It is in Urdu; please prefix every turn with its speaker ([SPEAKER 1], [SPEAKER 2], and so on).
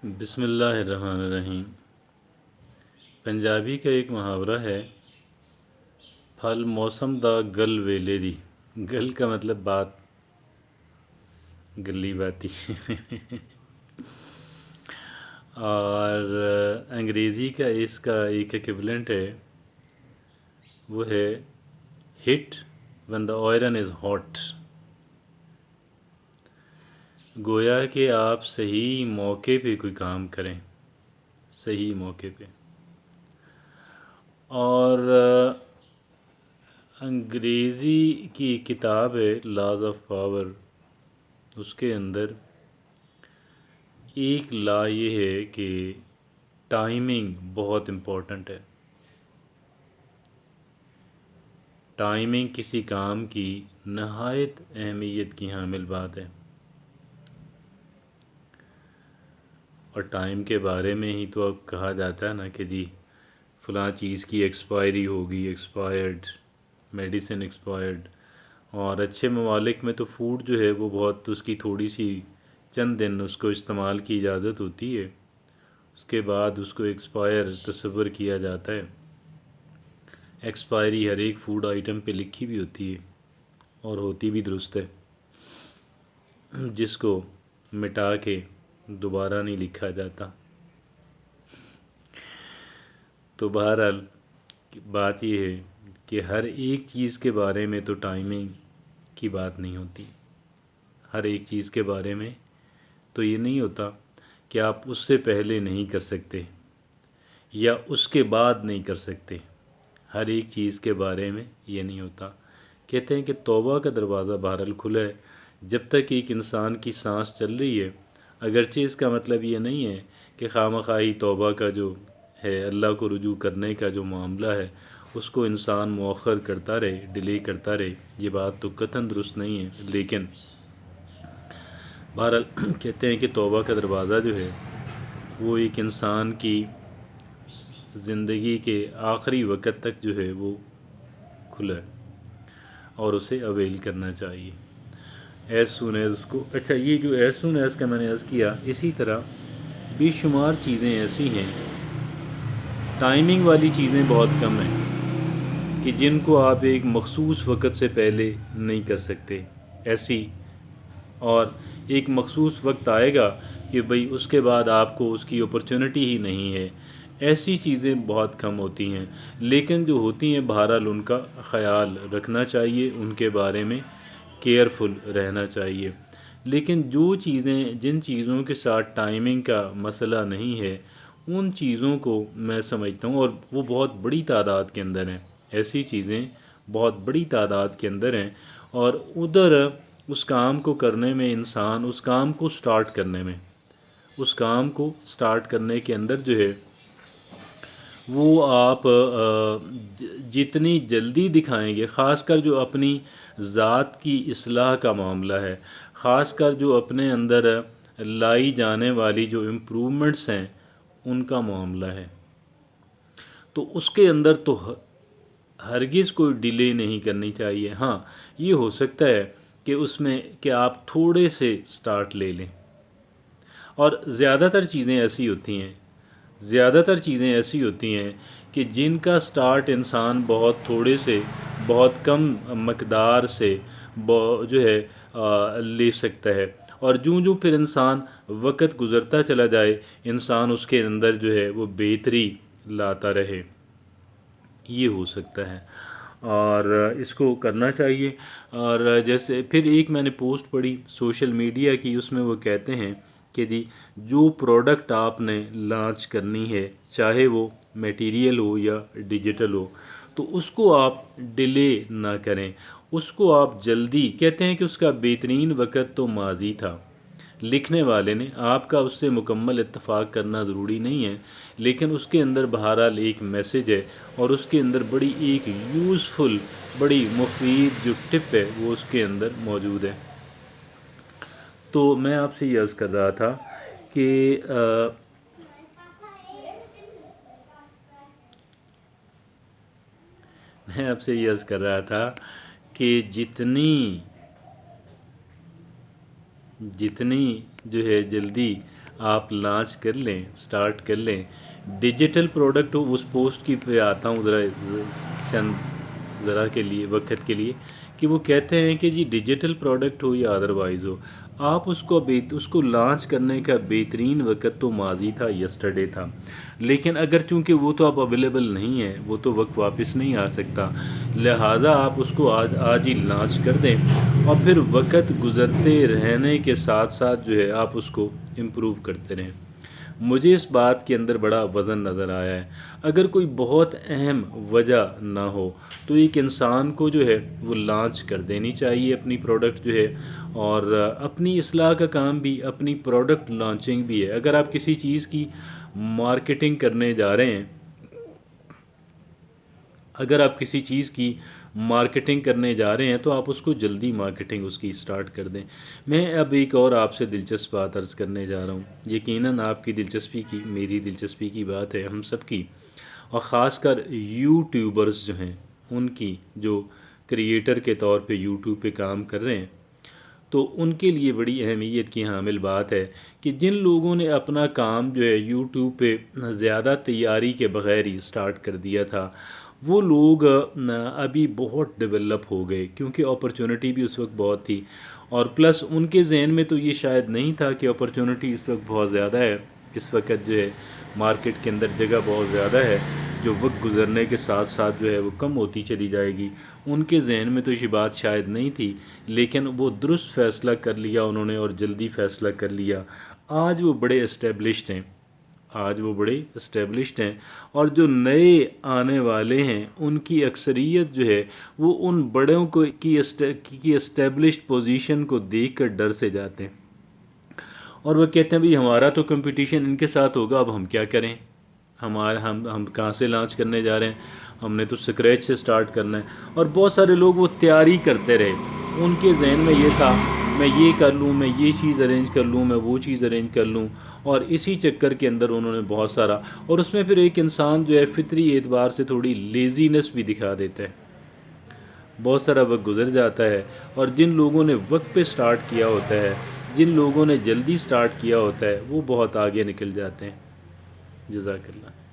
[SPEAKER 1] بسم اللہ الرحمن الرحیم۔ پنجابی کا ایک محاورہ ہے، پھل موسم دا گل ویلے دی۔ گل کا مطلب بات، گلی باتی۔ اور انگریزی کا اس کا ایک ایکویولنٹ ہے، وہ ہے ہٹ when the iron is hot۔ گویا کہ آپ صحیح موقع پہ کوئی کام کریں، صحیح موقع پہ۔ اور انگریزی کی کتاب ہے لاز آف پاور، اس کے اندر ایک لا یہ ہے کہ ٹائمنگ بہت امپورٹنٹ ہے۔ ٹائمنگ کسی کام کی نہایت اہمیت کی حامل بات ہے، اور ٹائم کے بارے میں ہی تو اب کہا جاتا ہے نا کہ جی فلاں چیز کی ایکسپائری ہوگی، ایکسپائرڈ میڈیسن ایکسپائرڈ۔ اور اچھے ممالک میں تو فوڈ جو ہے وہ بہت، اس کی تھوڑی سی چند دن اس کو استعمال کی اجازت ہوتی ہے، اس کے بعد اس کو ایکسپائر تصور کیا جاتا ہے۔ ایکسپائری ہر ایک فوڈ آئٹم پہ لکھی بھی ہوتی ہے، اور ہوتی بھی درست ہے، جس کو مٹا کے دوبارہ نہیں لکھا جاتا۔ تو بہرحال بات یہ ہے کہ ہر ایک چیز کے بارے میں تو ٹائمنگ کی بات نہیں ہوتی، ہر ایک چیز کے بارے میں تو یہ نہیں ہوتا کہ آپ اس سے پہلے نہیں کر سکتے یا اس کے بعد نہیں کر سکتے، ہر ایک چیز کے بارے میں یہ نہیں ہوتا۔ کہتے ہیں کہ توبہ کا دروازہ بہرحال کھلا ہے جب تک ایک انسان کی سانس چل رہی ہے، اگرچہ اس کا مطلب یہ نہیں ہے کہ خواہ توبہ کا جو ہے، اللہ کو رجوع کرنے کا جو معاملہ ہے، اس کو انسان مؤخر کرتا رہے، ڈیلے کرتا رہے، یہ بات تو قطعاً درست نہیں ہے۔ لیکن بہرحال کہتے ہیں کہ توبہ کا دروازہ جو ہے وہ ایک انسان کی زندگی کے آخری وقت تک جو ہے وہ کھلا ہے، اور اسے اویل کرنا چاہیے ایز سون ایز اس کو۔ اچھا، یہ جو ایز سون ایز کا میں نے عرض کیا، اسی طرح بے شمار چیزیں ایسی ہیں، ٹائمنگ والی چیزیں بہت کم ہیں کہ جن کو آپ ایک مخصوص وقت سے پہلے نہیں کر سکتے، ایسی، اور ایک مخصوص وقت آئے گا کہ بھئی اس کے بعد آپ کو اس کی اپرچونٹی ہی نہیں ہے، ایسی چیزیں بہت کم ہوتی ہیں۔ لیکن جو ہوتی ہیں بہرحال ان کا خیال رکھنا چاہیے، ان کے بارے میں کیئرفل رہنا چاہیے۔ لیکن جن چیزوں کے ساتھ ٹائمنگ کا مسئلہ نہیں ہے، ان چیزوں کو میں سمجھتا ہوں، اور وہ بہت بڑی تعداد کے اندر ہیں، ایسی چیزیں بہت بڑی تعداد کے اندر ہیں، اور ادھر اس کام کو کرنے میں انسان، اس کام کو سٹارٹ کرنے میں، اس کام کو سٹارٹ کرنے کے اندر جو ہے وہ آپ جتنی جلدی دکھائیں گے، خاص کر جو اپنی ذات کی اصلاح کا معاملہ ہے، خاص کر جو اپنے اندر لائی جانے والی جو امپرومنٹس ہیں ان کا معاملہ ہے، تو اس کے اندر تو ہرگز کوئی ڈیلے نہیں کرنی چاہیے۔ ہاں، یہ ہو سکتا ہے کہ اس میں کہ آپ تھوڑے سے سٹارٹ لے لیں، اور زیادہ تر چیزیں ایسی ہوتی ہیں کہ جن کا سٹارٹ انسان بہت تھوڑے سے، بہت کم مقدار سے جو ہے لے سکتا ہے، اور جو پھر انسان وقت گزرتا چلا جائے، انسان اس کے اندر جو ہے وہ بہتری لاتا رہے، یہ ہو سکتا ہے، اور اس کو کرنا چاہیے۔ اور جیسے پھر ایک میں نے پوسٹ پڑھی سوشل میڈیا کی، اس میں وہ کہتے ہیں کہ جی جو پروڈکٹ آپ نے لانچ کرنی ہے، چاہے وہ میٹیریل ہو یا ڈیجیٹل ہو، تو اس کو آپ ڈیلے نہ کریں، اس کو آپ جلدی، کہتے ہیں کہ اس کا بہترین وقت تو ماضی تھا، لکھنے والے نے، آپ کا اس سے مکمل اتفاق کرنا ضروری نہیں ہے، لیکن اس کے اندر بہرحال ایک میسج ہے، اور اس کے اندر بڑی ایک یوزفل، بڑی مفید جو ٹپ ہے وہ اس کے اندر موجود ہے۔ تو میں آپ سے یہ عرض کر رہا تھا کہ جتنی جو ہے جلدی آپ لانچ کر لیں، سٹارٹ کر لیں، ڈیجیٹل پروڈکٹ ہو. اس پوسٹ کی پہ آتا ہوں ذرا کے لیے وقت کے لیے کہ وہ کہتے ہیں کہ جی ڈیجیٹل پروڈکٹ ہو یا ادروائز ہو، آپ اس کو لانچ کرنے کا بہترین وقت تو ماضی تھا، یسٹرڈے تھا. لیکن اگر چونکہ وہ تو اب اویلیبل نہیں ہے، وہ تو وقت واپس نہیں آ سکتا، لہٰذا آپ اس کو آج ہی لانچ کر دیں اور پھر وقت گزرتے رہنے کے ساتھ ساتھ جو ہے آپ اس کو امپروو کرتے رہیں. مجھے اس بات کے اندر بڑا وزن نظر آیا ہے. اگر کوئی بہت اہم وجہ نہ ہو تو ایک انسان کو جو ہے وہ لانچ کر دینی چاہیے اپنی پروڈکٹ جو ہے، اور اپنی اصلاح کا کام بھی اپنی پروڈکٹ لانچنگ بھی ہے. اگر آپ کسی چیز کی مارکیٹنگ کرنے جا رہے ہیں، اگر آپ کسی چیز کی مارکیٹنگ کرنے جا رہے ہیں تو آپ اس کو جلدی مارکیٹنگ اس کی سٹارٹ کر دیں. میں اب ایک اور آپ سے دلچسپ بات عرض کرنے جا رہا ہوں. یقیناً آپ کی دلچسپی کی، میری دلچسپی کی بات ہے، ہم سب کی، اور خاص کر یوٹیوبرز جو ہیں ان کی، جو کریئٹر کے طور پہ یوٹیوب پہ کام کر رہے ہیں، تو ان کے لیے بڑی اہمیت کی حامل بات ہے کہ جن لوگوں نے اپنا کام جو ہے یوٹیوب پہ زیادہ تیاری کے بغیر ہی سٹارٹ کر دیا تھا، وہ لوگ ابھی بہت ڈیولپ ہو گئے، کیونکہ اپرچونٹی بھی اس وقت بہت تھی، اور پلس ان کے ذہن میں تو یہ شاید نہیں تھا کہ اپرچونٹی اس وقت بہت زیادہ ہے. اس وقت جو ہے مارکیٹ کے اندر جگہ بہت زیادہ ہے جو وقت گزرنے کے ساتھ ساتھ جو ہے وہ کم ہوتی چلی جائے گی. ان کے ذہن میں تو یہ بات شاید نہیں تھی، لیکن وہ درست فیصلہ کر لیا انہوں نے، اور جلدی فیصلہ کر لیا. آج وہ بڑے اسٹیبلشڈ ہیں، اور جو نئے آنے والے ہیں ان کی اکثریت جو ہے وہ ان بڑوں کو کی اسٹیبلشڈ پوزیشن کو دیکھ کر ڈر سے جاتے ہیں، اور وہ کہتے ہیں بھئی ہمارا تو کمپٹیشن ان کے ساتھ ہوگا، اب ہم کیا کریں، ہم کہاں سے لانچ کرنے جا رہے ہیں، ہم نے تو سکریچ سے سٹارٹ کرنا ہے. اور بہت سارے لوگ وہ تیاری کرتے رہے، ان کے ذہن میں یہ تھا میں یہ کر لوں، میں یہ چیز ارینج کر لوں، میں وہ چیز ارینج کر لوں، اور اسی چکر کے اندر انہوں نے بہت سارا، اور اس میں پھر ایک انسان جو ہے فطری اعتبار سے تھوڑی لیزینس بھی دکھا دیتا ہے. بہت سارا وقت گزر جاتا ہے، اور جن لوگوں نے وقت پہ سٹارٹ کیا ہوتا ہے، جن لوگوں نے جلدی سٹارٹ کیا ہوتا ہے، وہ بہت آگے نکل جاتے ہیں. جزاک اللہ.